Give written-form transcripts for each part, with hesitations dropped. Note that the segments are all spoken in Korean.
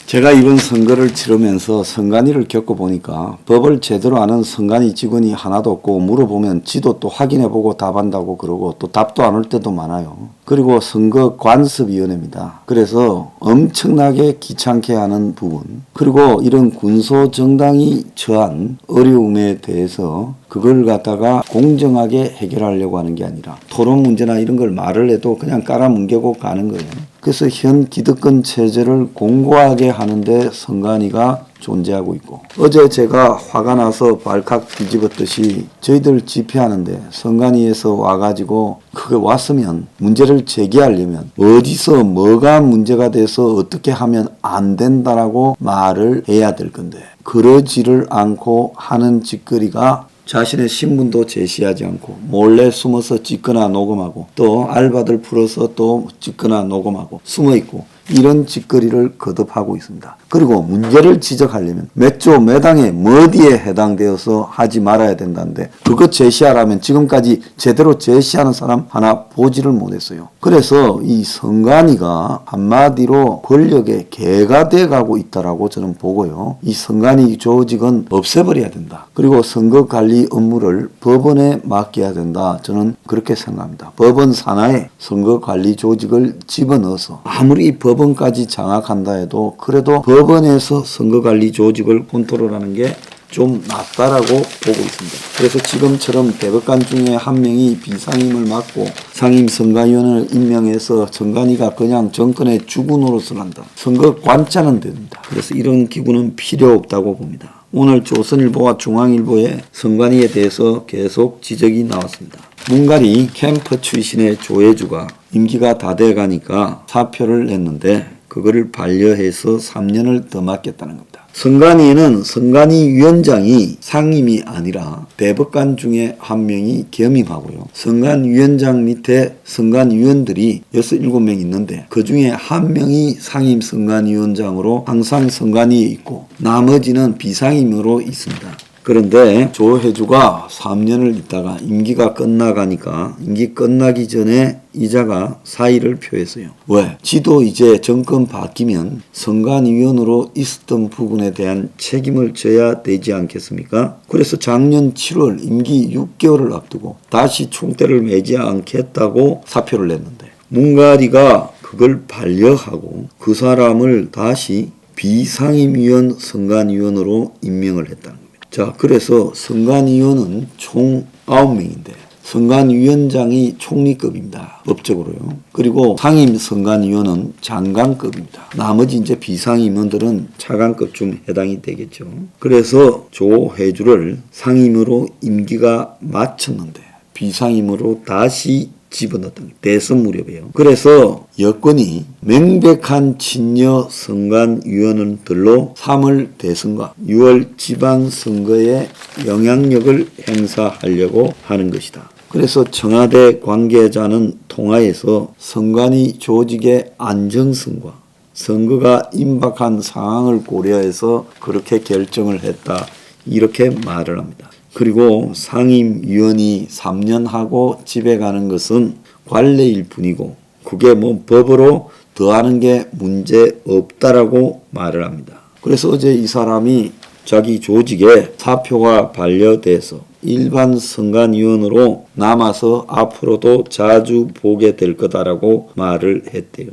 제가 이번 선거를 치르면서 선관위를 겪어보니까 법을 제대로 아는 선관위 직원이 하나도 없고 물어보면 지도 또 확인해보고 답한다고 그러고 또 답도 안 올 때도 많아요. 그리고 선거관습위원회입니다. 그래서 엄청나게 귀찮게 하는 부분, 그리고 이런 군소정당이 처한 어려움에 대해서 그걸 갖다가 공정하게 해결하려고 하는 게 아니라 토론 문제나 이런 걸 말을 해도 그냥 깔아뭉개고 가는 거예요. 그래서 현 기득권 체제를 공고하게 하는데 선관위가 존재하고 있고, 어제 제가 화가 나서 발칵 뒤집었듯이 저희들 집회하는데 선관위에서 와가지고 그거 왔으면 문제를 제기하려면 어디서 뭐가 문제가 돼서 어떻게 하면 안 된다라고 말을 해야 될 건데 그러지를 않고 하는 짓거리가 자신의 신분도 제시하지 않고 몰래 숨어서 찍거나 녹음하고 또 알바들 풀어서 또 찍거나 녹음하고 숨어있고 이런 짓거리를 거듭하고 있습니다. 그리고 문제를 지적하려면 몇 조 몇 항에 어디에 해당되어서 하지 말아야 된다는데 그거 제시하라면 지금까지 제대로 제시하는 사람 하나 보지를 못했어요. 그래서 이 선관위가 한마디로 권력의 개가 돼가고 있다라고 저는 보고요. 이 선관위 조직은 없애버려야 된다. 그리고 선거관리 업무를 법원에 맡겨야 된다. 저는 그렇게 생각합니다. 법원 산하에 선거관리 조직을 집어넣어서 아무리 법원까지 장악한다 해도 그래도 법원에서 선거관리 조직을 컨트롤하는 게 좀 낫다라고 보고 있습니다. 그래서 지금처럼 대법관 중에 한 명이 비상임을 맡고 상임선관위원을 임명해서 선관위가 그냥 정권의 주구 노릇을 한다. 선거관짜는 됩니다. 그래서 이런 기구는 필요 없다고 봅니다. 오늘 조선일보와 중앙일보의 선관위에 대해서 계속 지적이 나왔습니다. 문갈이 캠프 출신의 조혜주가 임기가 다 돼가니까 사표를 냈는데 그거를 반려해서 3년을 더 맡겠다는 겁니다. 선관위에는 선관위 위원장이 상임이 아니라 대법관 중에 한 명이 겸임하고요. 선관위원장 밑에 선관위원들이 6, 7명 있는데 그 중에 한 명이 상임 선관위원장으로 항상 선관위에 있고 나머지는 비상임으로 있습니다. 그런데 조혜주가 3년을 있다가 임기가 끝나가니까 임기 끝나기 전에 이자가 사의를 표했어요. 왜? 지도 이제 정권 바뀌면 선관위원으로 있었던 부분에 대한 책임을 져야 되지 않겠습니까? 그래서 작년 7월 임기 6개월을 앞두고 다시 총대를 매지 않겠다고 사표를 냈는데 문갈이가 그걸 반려하고 그 사람을 다시 비상임위원 선관위원으로 임명을 했다는 겁니다. 자, 그래서 선관위원은 총 9명인데 선관위원장이 총리급입니다. 법적으로요. 그리고 상임선관위원은 장관급입니다. 나머지 이제 비상임원들은 차관급 중 해당이 되겠죠. 그래서 조혜주를 상임으로 임기가 마쳤는데 비상임으로 다시 집어넣었던 대선 무렵이에요. 그래서 여권이 명백한 친여 선관위원들로 3월 대선과 6월 지방선거에 영향력을 행사하려고 하는 것이다. 그래서 청와대 관계자는 통화에서 선관위 조직의 안정성과 선거가 임박한 상황을 고려해서 그렇게 결정을 했다. 이렇게 말을 합니다. 그리고 상임위원이 3년 하고 집에 가는 것은 관례일 뿐이고 그게 뭐 법으로 더하는 게 문제 없다라고 말을 합니다. 그래서 어제 이 사람이 자기 조직에 사표가 반려돼서 일반 선관위원으로 남아서 앞으로도 자주 보게 될 거다라고 말을 했대요.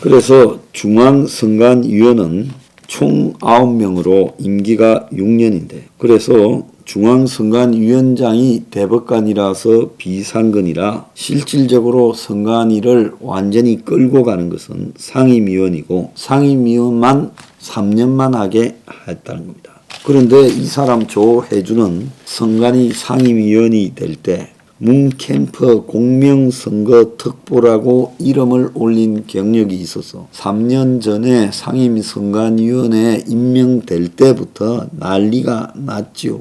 그래서 중앙선관위원은 총 9명으로 임기가 6년인데 그래서 중앙선관위원장이 대법관이라서 비상근이라 실질적으로 선관위를 완전히 끌고 가는 것은 상임위원이고 상임위원만 3년만 하게 했다는 겁니다. 그런데 이 사람 조혜주는 선관위 상임위원이 될 때 문캠프 공명선거특보라고 이름을 올린 경력이 있어서 3년 전에 상임선관위원회에 임명될 때부터 난리가 났지요.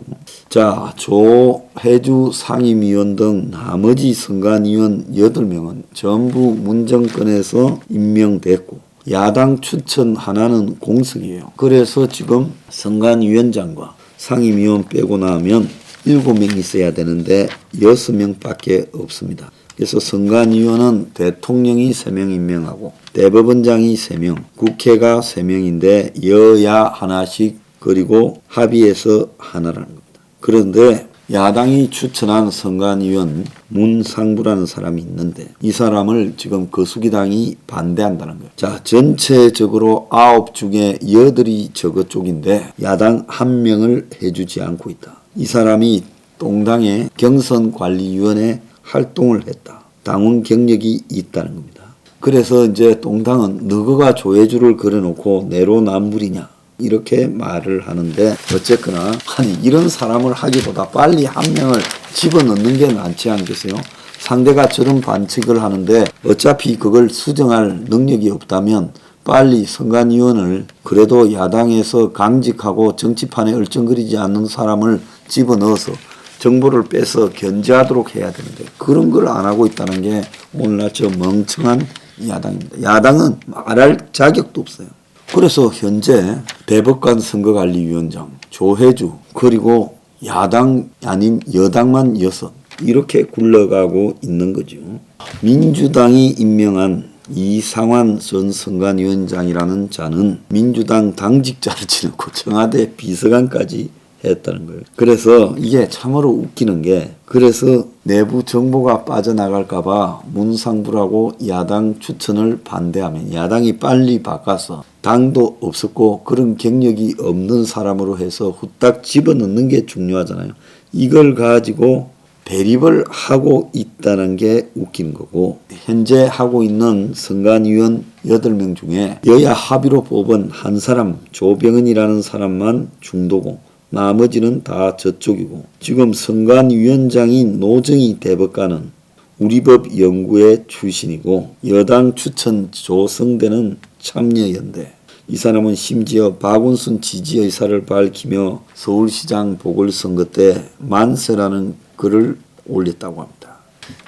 자, 조혜주 상임위원 등 나머지 선관위원 8명은 전부 문정권에서 임명됐고 야당 추천 하나는 공석이에요. 그래서 지금 선관위원장과 상임위원 빼고 나면 7명 있어야 되는데 6명밖에 없습니다. 그래서 선관위원은 대통령이 3명 임명하고 대법원장이 3명, 국회가 3명인데 여야 하나씩 그리고 합의해서 하나라는 겁니다. 그런데 야당이 추천한 선관위원 문상부라는 사람이 있는데 이 사람을 지금 거수기당이 반대한다는 거예요. 자, 전체적으로 9 중에 8이 저거 쪽인데 야당 1명을 해주지 않고 있다. 이 사람이 동당의 경선관리위원회 활동을 했다. 당원 경력이 있다는 겁니다. 그래서 이제 동당은 너가 조회주를 걸어놓고 내로남불이냐 이렇게 말을 하는데 어쨌거나 아니 이런 사람을 하기보다 빨리 1명을 집어넣는 게 낫지 않겠어요? 상대가 저런 반칙을 하는데 어차피 그걸 수정할 능력이 없다면 빨리 선관위원을 그래도 야당에서 강직하고 정치판에 얼쩡거리지 않는 사람을 집어넣어서 정보를 빼서 견제하도록 해야 되는데 그런 걸 안 하고 있다는 게 오늘날 저 멍청한 야당입니다. 야당은 말할 자격도 없어요. 그래서 현재 대법관 선거관리위원장, 조혜주 그리고 야당 아닌 여당만 6 이렇게 굴러가고 있는 거죠. 민주당이 임명한 이상환 전 선관위원장이라는 자는 민주당 당직자를 지내고 청와대 비서관까지 했다는 거예요. 그래서 이게 참으로 웃기는 게 그래서 내부 정보가 빠져나갈까봐 문상부라고 야당 추천을 반대하면 야당이 빨리 바꿔서 당도 없었고 그런 경력이 없는 사람으로 해서 후딱 집어넣는 게 중요하잖아요. 이걸 가지고 대립을 하고 있다는 게 웃긴 거고 현재 하고 있는 선관위원 8명 중에 여야 합의로 뽑은 한 사람 조병은이라는 사람만 중도고 나머지는 다 저쪽이고 지금 선관위원장인 노정희 대법관은 우리법 연구회 출신이고 여당 추천 조성대는 참여연대 이 사람은 심지어 박원순 지지 의사를 밝히며 서울시장 보궐선거 때 만세라는 글을 올렸다고 합니다.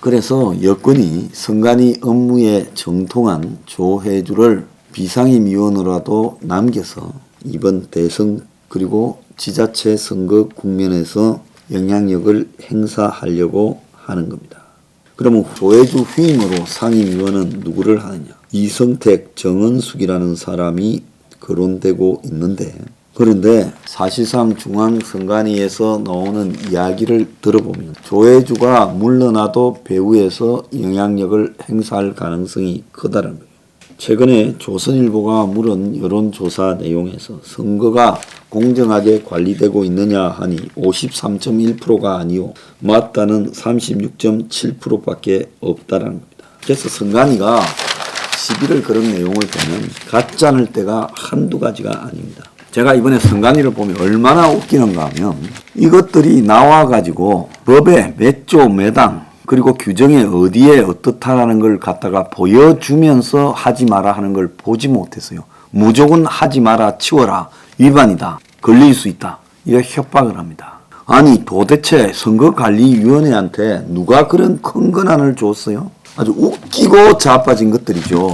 그래서 여권이 선관위 업무에 정통한 조혜주를 비상임위원으로라도 남겨서 이번 대선 그리고 지자체 선거 국면에서 영향력을 행사하려고 하는 겁니다. 그러면 조혜주 후임으로 상임위원은 누구를 하느냐? 이성택, 정은숙이라는 사람이 거론되고 있는데 그런데 사실상 중앙선관위에서 나오는 이야기를 들어보면 조혜주가 물러나도 배후에서 영향력을 행사할 가능성이 크다는 거예요. 최근에 조선일보가 물은 여론조사 내용에서 선거가 공정하게 관리되고 있느냐 하니 53.1%가 아니요 맞다는 36.7%밖에 없다는 겁니다. 그래서 선관위가 시비를 걸은 내용을 보면 가짜낼 때가 한두 가지가 아닙니다. 제가 이번에 선관위를 보면 얼마나 웃기는가 하면 이것들이 나와가지고 법에 몇 조 매당 그리고 규정에 어디에 어떻다라는 걸 갖다가 보여주면서 하지 마라 하는 걸 보지 못했어요. 무조건 하지 마라 치워라 위반이다 걸릴 수 있다 이렇게 협박을 합니다. 아니 도대체 선거관리위원회한테 누가 그런 큰 권한을 줬어요? 아주 웃기고 자빠진 것들이죠.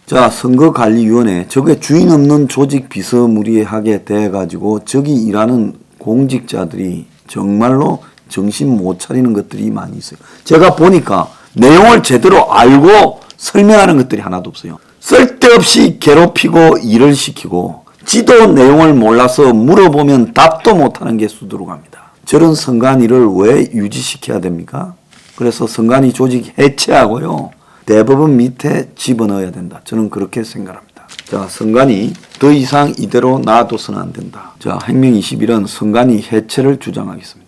자 선거관리위원회 저게 주인 없는 조직 비스무리하게 돼가지고 저기 일하는 공직자들이 정말로 정신 못 차리는 것들이 많이 있어요. 제가 보니까 내용을 제대로 알고 설명하는 것들이 하나도 없어요. 쓸데없이 괴롭히고 일을 시키고 지도 내용을 몰라서 물어보면 답도 못하는 게 수두룩합니다. 저런 선관위를 왜 유지시켜야 됩니까? 그래서 선관위 조직 해체하고요. 대법원 밑에 집어넣어야 된다. 저는 그렇게 생각합니다. 자, 선관위 더 이상 이대로 놔둬서는 안 된다. 자, 행명 21은 선관위 해체를 주장하겠습니다.